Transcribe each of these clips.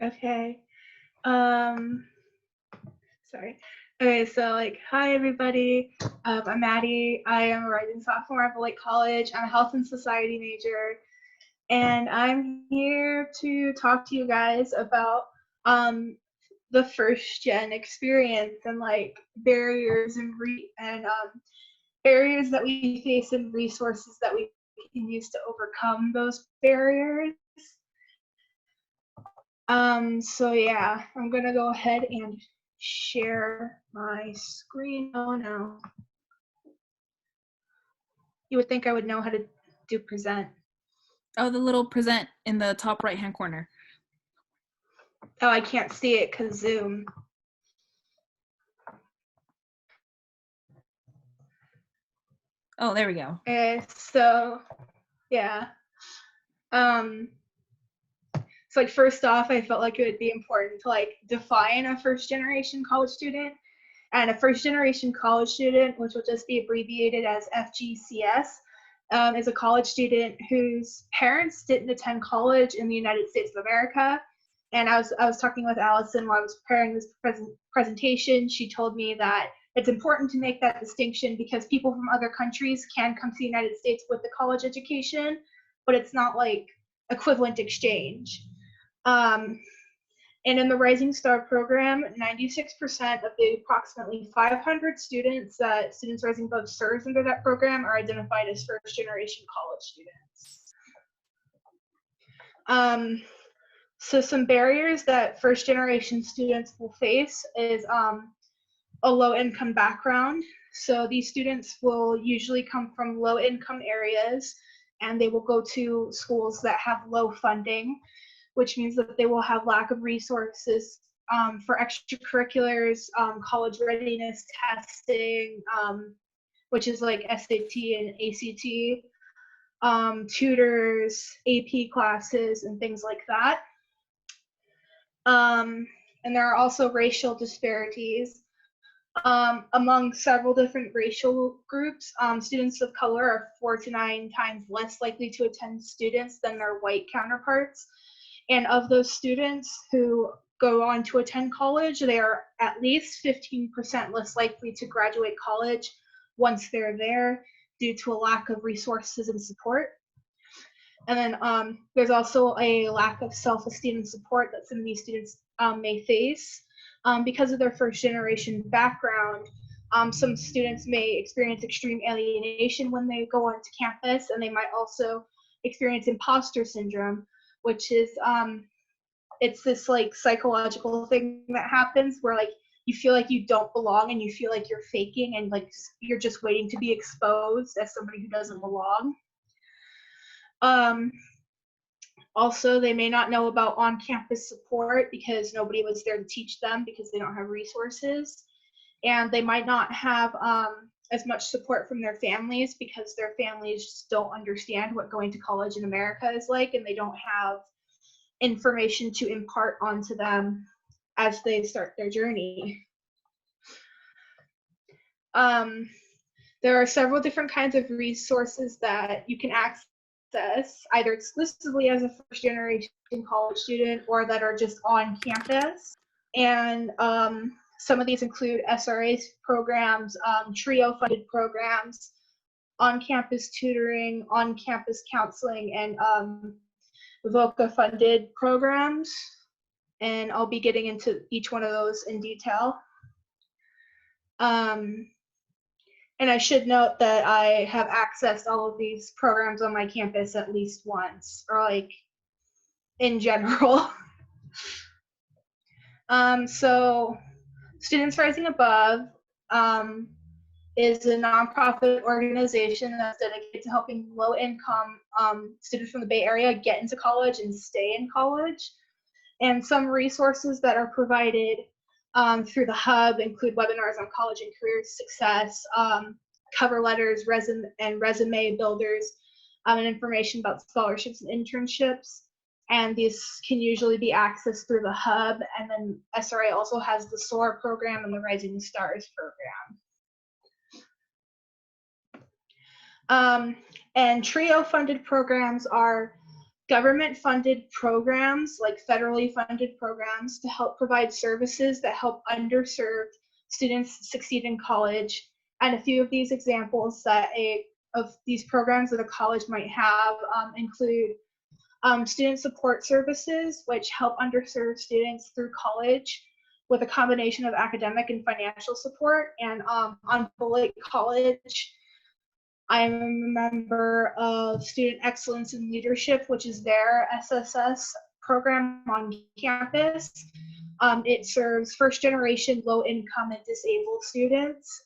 Okay. Sorry. Okay, so hi everybody. I'm Maddie. I am a rising sophomore at Lake College. I'm a health and society major, and I'm here to talk to you guys about the first gen experience and barriers and barriers that we face and resources that we can use to overcome those barriers. So yeah, I'm gonna go ahead and share my screen. Oh no. You would think I would know how to do present. Oh, the little present in the top right-hand corner. Oh, I can't see it because Zoom. Oh, there we go. Okay, so yeah. So first off, I felt like it would be important to define a first generation college student. And a first generation college student, which will just be abbreviated as FGCS, is a college student whose parents didn't attend college in the United States of America. And I was talking with Allison while I was preparing this presentation. She told me that it's important to make that distinction because people from other countries can come to the United States with a college education, but it's not like equivalent exchange. And in the Rising Star program, 96% of the approximately 500 students that Students Rising Above serves under that program are identified as first generation college students. So some barriers that first generation students will face is a low income background. So these students will usually come from low income areas and they will go to schools that have low funding, which means that they will have lack of resources for extracurriculars, college readiness testing, which is like SAT and ACT, tutors, AP classes, and things like that. And there are also racial disparities. Among several different racial groups, students of color are 4 to 9 times less likely to attend students than their white counterparts. And of those students who go on to attend college, they are at least 15% less likely to graduate college once they're there due to a lack of resources and support. And then there's also a lack of self-esteem and support that some of these students may face. Because of their first generation background, some students may experience extreme alienation when they go onto campus, and they might also experience imposter syndrome, which is it's this psychological thing that happens where you feel like you don't belong and you feel like you're faking and you're just waiting to be exposed as somebody who doesn't belong. Also, they may not know about on-campus support because nobody was there to teach them because they don't have resources. And they might not have as much support from their families because their families just don't understand what going to college in America is like, and they don't have information to impart onto them as they start their journey. There are several different kinds of resources that you can access either exclusively as a first generation college student or that are just on campus. And some of these include SRA programs, TRIO funded programs, on-campus tutoring, on-campus counseling, and VOCA funded programs. And I'll be getting into each one of those in detail. And I should note that I have accessed all of these programs on my campus at least once, or in general. So Students Rising Above is a nonprofit organization that's dedicated to helping low-income students from the Bay Area get into college and stay in college. And some resources that are provided through the Hub include webinars on college and career success, cover letters, resume builders, and information about scholarships and internships. And these can usually be accessed through the Hub. And then SRA also has the SOAR program and the Rising Stars program. And TRIO funded programs are government-funded programs, like federally funded programs, to help provide services that help underserved students succeed in college. And a few of these examples of these programs that a college might have include student support services, which help underserved students through college with a combination of academic and financial support. And on Bullitt College, I'm a member of Student Excellence in Leadership, which is their SSS program on campus. It serves first-generation, low-income, and disabled students.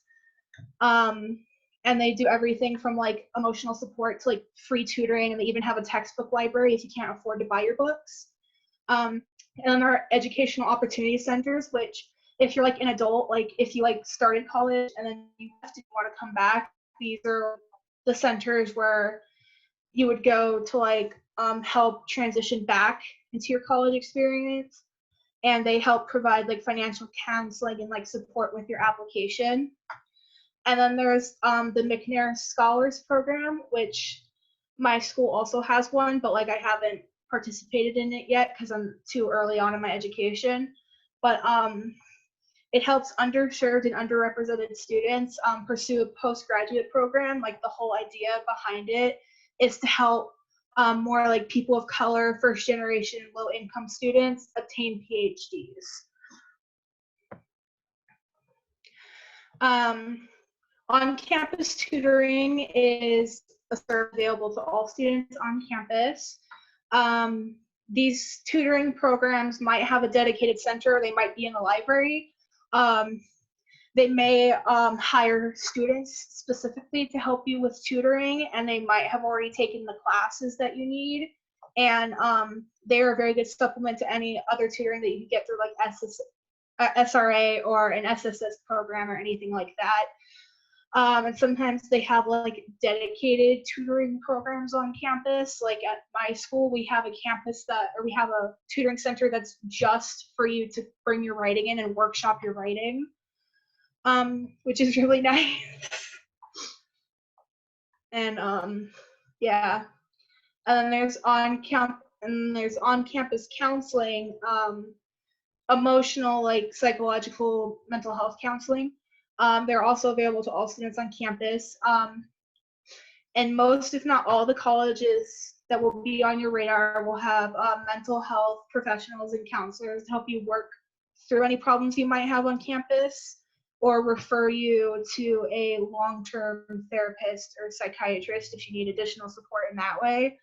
And they do everything from like emotional support to like free tutoring, and they even have a textbook library if you can't afford to buy your books. And then our educational opportunity centers, which if you're like an adult, like if you like started college and then you have to want to come back, these are the centers where you would go to like help transition back into your college experience. And they help provide like financial counseling and like support with your application. And then there's the McNair Scholars Program, which my school also has one, but like I haven't participated in it yet because I'm too early on in my education. But it helps underserved and underrepresented students pursue a postgraduate program. Like the whole idea behind it is to help more like people of color, first generation, low income students obtain PhDs. On-campus tutoring is a service available to all students on campus. These tutoring programs might have a dedicated center, they might be in the library. They may hire students specifically to help you with tutoring, and they might have already taken the classes that you need. And they are a very good supplement to any other tutoring that you can get through like SRA or an SSS program or anything like that. And sometimes they have like dedicated tutoring programs on campus. Like at my school, we have we have a tutoring center that's just for you to bring your writing in and workshop your writing, which is really nice. And yeah, and then there's on-campus counseling, emotional, like psychological, mental health counseling. They're also available to all students on campus. And most, if not all, the colleges that will be on your radar will have mental health professionals and counselors to help you work through any problems you might have on campus, or refer you to a long-term therapist or psychiatrist if you need additional support in that way.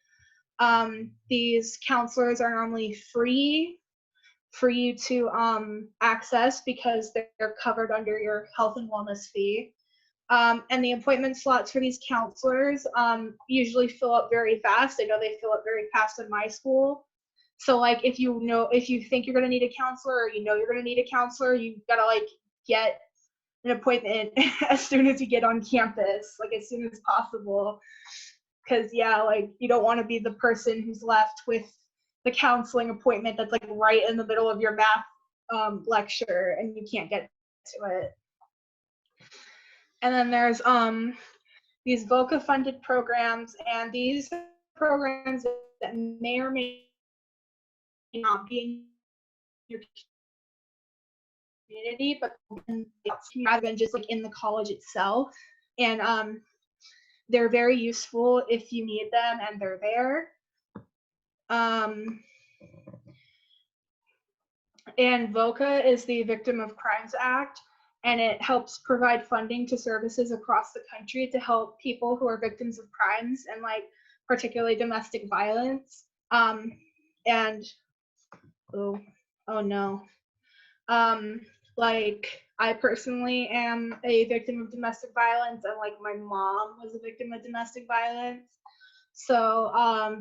These counselors are normally free for you to access because they're covered under your health and wellness fee. And the appointment slots for these counselors usually fill up very fast. I know they fill up very fast in my school. So like if you think you're gonna need a counselor, or you know you're gonna need a counselor, you gotta like get an appointment as soon as you get on campus, like as soon as possible. Cause yeah, like you don't wanna be the person who's left with the counseling appointment that's like right in the middle of your math lecture and you can't get to it. And then there's these VOCA funded programs, and these programs that may or may not be in your community, but rather than just like in the college itself. And they're very useful if you need them, and they're there. And VOCA is the Victim of Crimes Act, and it helps provide funding to services across the country to help people who are victims of crimes, and like particularly domestic violence. And oh no. Like I personally am a victim of domestic violence, and like my mom was a victim of domestic violence. So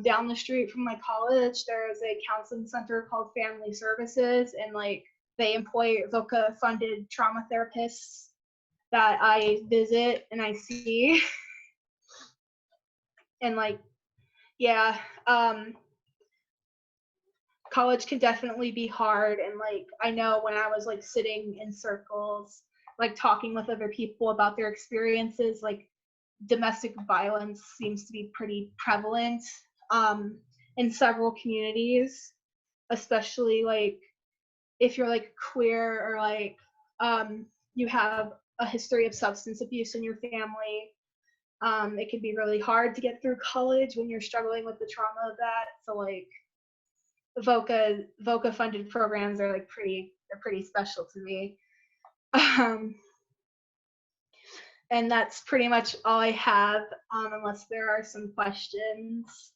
down the street from my college, there's a counseling center called Family Services, and like they employ VOCA funded trauma therapists that I visit and I see. And like, yeah, college can definitely be hard. And like, I know when I was like sitting in circles, like talking with other people about their experiences, like domestic violence seems to be pretty prevalent. in several communities, especially like if you're like queer or like you have a history of substance abuse in your family. It can be really hard to get through college when you're struggling with the trauma of that. So like VOCA funded programs are like they're pretty special to me. And that's pretty much all I have, unless there are some questions.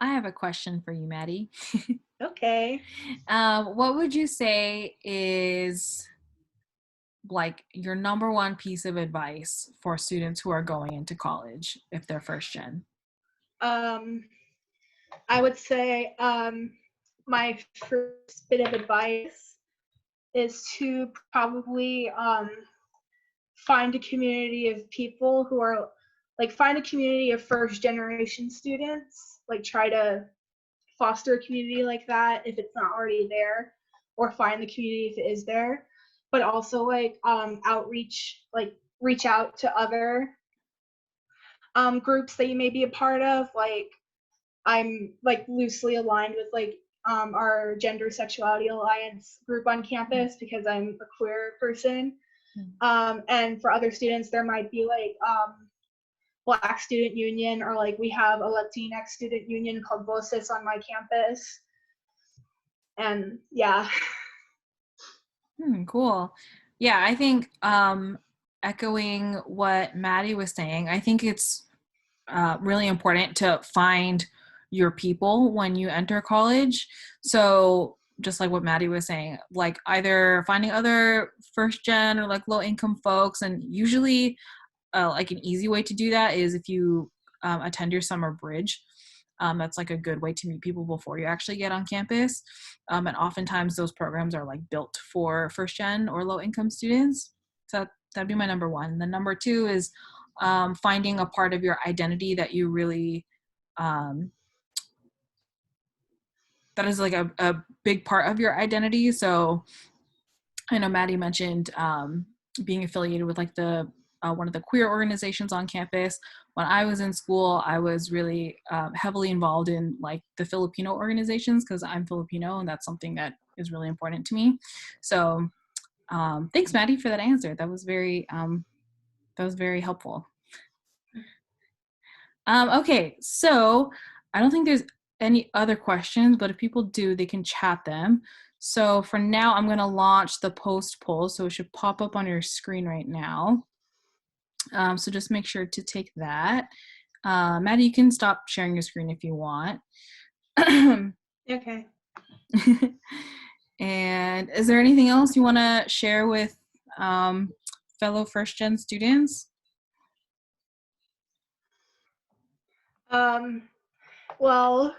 I have a question for you, Maddie. Okay. What would you say is like your number one piece of advice for students who are going into college if they're first gen? I would say my first bit of advice is to probably find a community of people who are like find a community of first generation students, like try to foster a community like that if it's not already there, or find the community if it is there, but also like outreach, like reach out to other groups that you may be a part of. Like I'm like loosely aligned with like our Gender Sexuality Alliance group on campus because I'm a queer person. And for other students, there might be like Black Student Union, or like we have a Latinx student union called VOCIS on my campus. And yeah. Cool. Yeah, I think echoing what Maddie was saying, I think it's really important to find your people when you enter college. So just like what Maddie was saying, like either finding other first gen or like low income folks, and usually like an easy way to do that is if you attend your summer bridge. That's like a good way to meet people before you actually get on campus. And oftentimes those programs are like built for first gen or low income students. So that'd be my number one. And then number two is finding a part of your identity that you really, that is like a big part of your identity. So I know Maddie mentioned being affiliated with like the one of the queer organizations on campus. When I was in school, I was really heavily involved in like the Filipino organizations because I'm Filipino, and that's something that is really important to me. So thanks, Maddie, for that answer. That was very helpful. Okay, so I don't think there's any other questions, but if people do, they can chat them. So for now, I'm going to launch the post poll, so it should pop up on your screen right now. So just make sure to take that. Maddie, you can stop sharing your screen if you want. Okay. And is there anything else you want to share with fellow first-gen students? Well,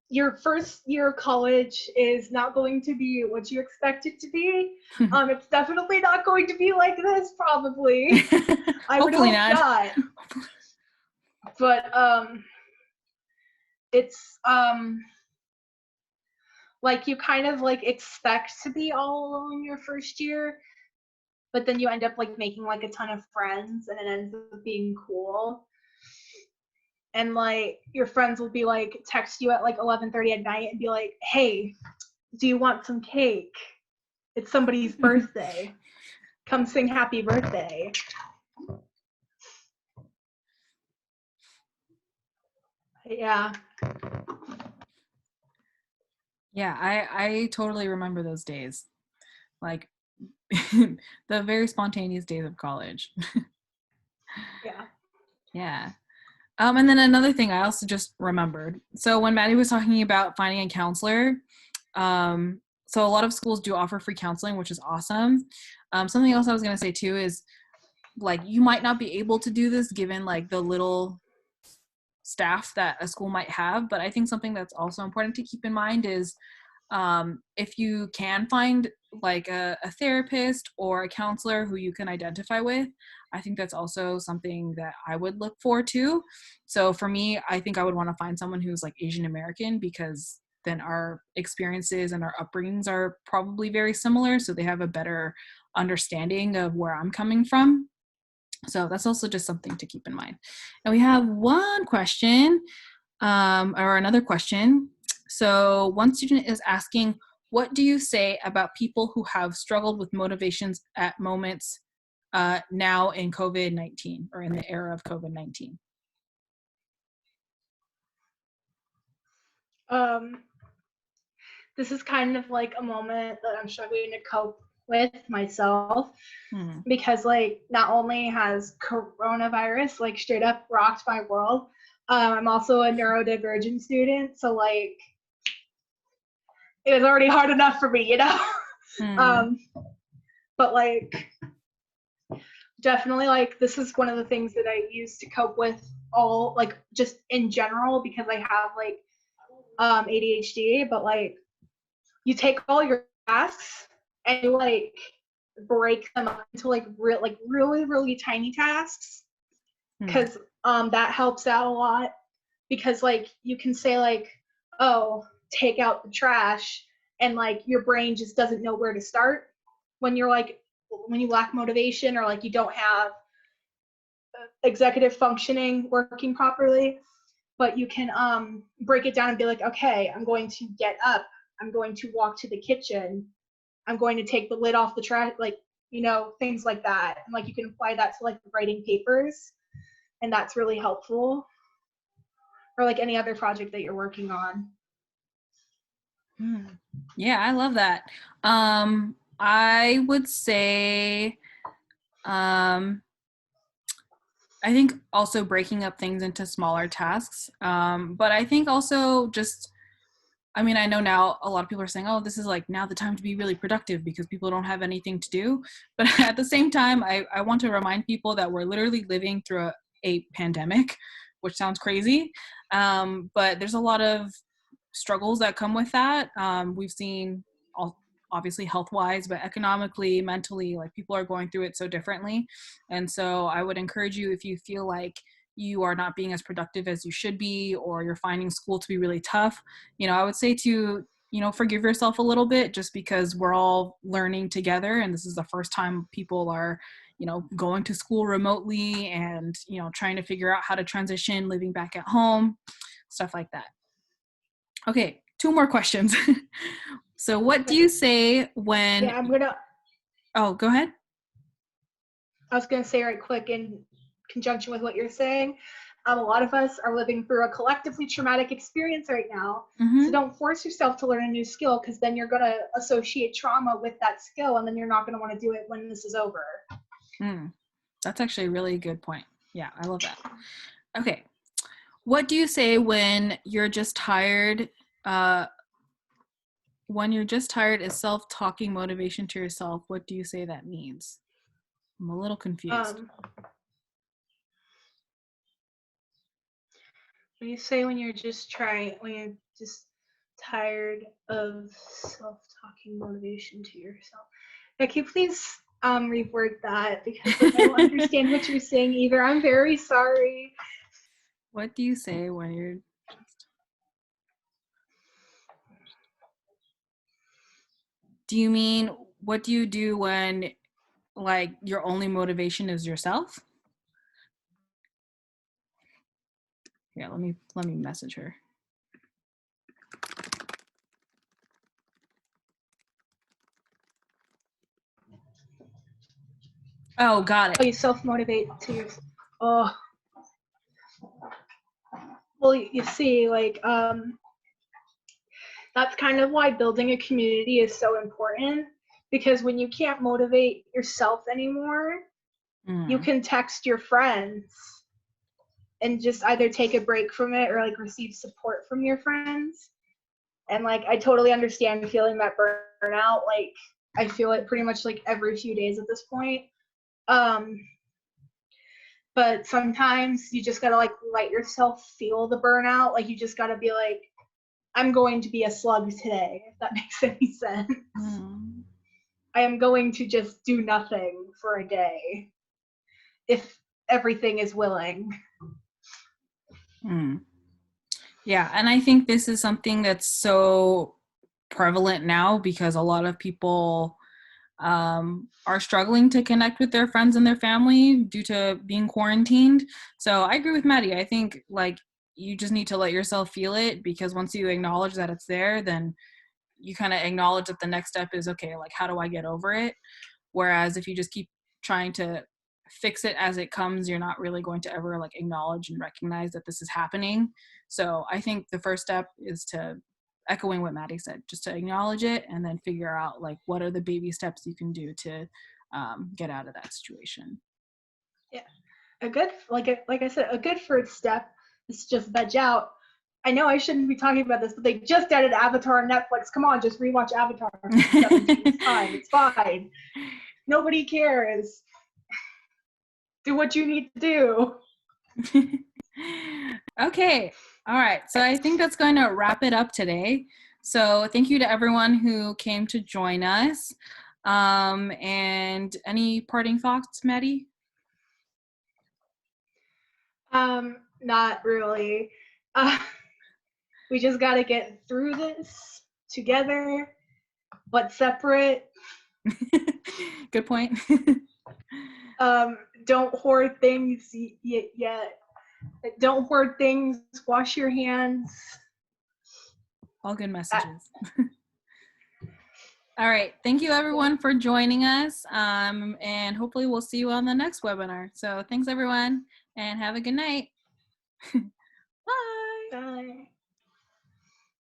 your first year of college is not going to be what you expect it to be. It's definitely not going to be like this, probably. I would hope not. But it's like you kind of like expect to be all alone your first year, but then you end up like making like a ton of friends, and it ends up being cool. And like your friends will be like text you at like 11:30 at night and be like, hey, do you want some cake? It's somebody's birthday. Come sing happy birthday. Yeah. Yeah, I totally remember those days. Like the very spontaneous days of college. Yeah. Yeah. And then another thing I also just remembered. So when Maddie was talking about finding a counselor, so a lot of schools do offer free counseling, which is awesome. Something else I was going to say too is like you might not be able to do this given like the little staff that a school might have, but I think something that's also important to keep in mind is if you can find like a therapist or a counselor who you can identify with, I think that's also something that I would look for too. So for me, I think I would want to find someone who's like Asian American because then our experiences and our upbringings are probably very similar. So they have a better understanding of where I'm coming from. So that's also just something to keep in mind. And we have one question, or another question. So one student is asking, what do you say about people who have struggled with motivations at moments now in COVID-19 or in the era of COVID-19? This is kind of like a moment that I'm struggling to cope with myself, because like not only has coronavirus like straight up rocked my world, I'm also a neurodivergent student, so like it was already hard enough for me, you know. But like definitely like this is one of the things that I use to cope with all like just in general, because I have like ADHD, but like you take all your tasks and you like break them up into like really tiny tasks, because that helps out a lot, because like you can say like, oh, take out the trash, and like your brain just doesn't know where to start when you're like when you lack motivation, or like you don't have executive functioning working properly. But you can break it down and be like, okay, I'm going to get up, I'm going to walk to the kitchen, I'm going to take the lid off the trash, like, you know, things like that. And like you can apply that to like writing papers, and that's really helpful, or like any other project that you're working on. Yeah, I love that. I would say I think also breaking up things into smaller tasks. But I think also just, I mean, I know now a lot of people are saying, oh, this is like now the time to be really productive because people don't have anything to do. But at the same time, I want to remind people that we're literally living through a pandemic, which sounds crazy. But there's a lot of struggles that come with that. We've seen obviously health-wise, but economically, mentally, like people are going through it so differently. And so I would encourage you, if you feel like you are not being as productive as you should be, or you're finding school to be really tough, you know, I would say to, you know, forgive yourself a little bit, just because we're all learning together. And this is the first time people are, you know, going to school remotely and, you know, trying to figure out how to transition, living back at home, stuff like that. Okay, 2 more questions. So what do you say when... Yeah, Oh, go ahead. I was gonna say right quick, in conjunction with what you're saying, a lot of us are living through a collectively traumatic experience right now. So don't force yourself to learn a new skill, because then you're gonna associate trauma with that skill, and then you're not gonna want to do it when this is over. That's actually a really good point. Yeah, I love that. Okay. What do you say when you're just tired? When you're just tired is self-talking motivation to yourself. What do you say that means? I'm a little confused. When you say when you're just tired of self-talking motivation to yourself, can you please reword that, because like, I don't understand what you're saying either. I'm very sorry. What do you say when you're just... Do you mean, what do you do when like your only motivation is yourself? Yeah, let me message her. Oh, got it. Oh, you self-motivate to yourself. Oh. Well, you see, like, that's kind of why building a community is so important, because when you can't motivate yourself anymore, you can text your friends and just either take a break from it, or like receive support from your friends. And like, I totally understand feeling that burnout. Like, I feel it pretty much like every few days at this point. But sometimes you just gotta like let yourself feel the burnout. Like, you just gotta be like, I'm going to be a slug today, if that makes any sense. I am going to just do nothing for a day, if everything is willing. Yeah, and I think this is something that's so prevalent now because a lot of people are struggling to connect with their friends and their family due to being quarantined. So I agree with Maddie. I think like you just need to let yourself feel it, because once you acknowledge that it's there, then you kind of acknowledge that the next step is, okay, like how do I get over it? Whereas if you just keep trying to fix it as it comes, you're not really going to ever like acknowledge and recognize that this is happening. So I think the first step is to, echoing what Maddie said, just to acknowledge it and then figure out like what are the baby steps you can do to get out of that situation. Yeah, a good like I said, a good first step is just veg out. I know I shouldn't be talking about this, but they just added Avatar on Netflix. Come on, just rewatch Avatar for the 17th time. It's fine. Nobody cares. Do what you need to do. Okay. All right. So I think that's going to wrap it up today. So thank you to everyone who came to join us. And any parting thoughts, Maddie? Not really. Uh, we just got to get through this together, but separate. Good point. Don't hoard things yet. Don't hoard things. Wash your hands. All good messages. All right. Thank you, everyone, for joining us. And hopefully we'll see you on the next webinar. So thanks, everyone, and have a good night. Bye. Bye.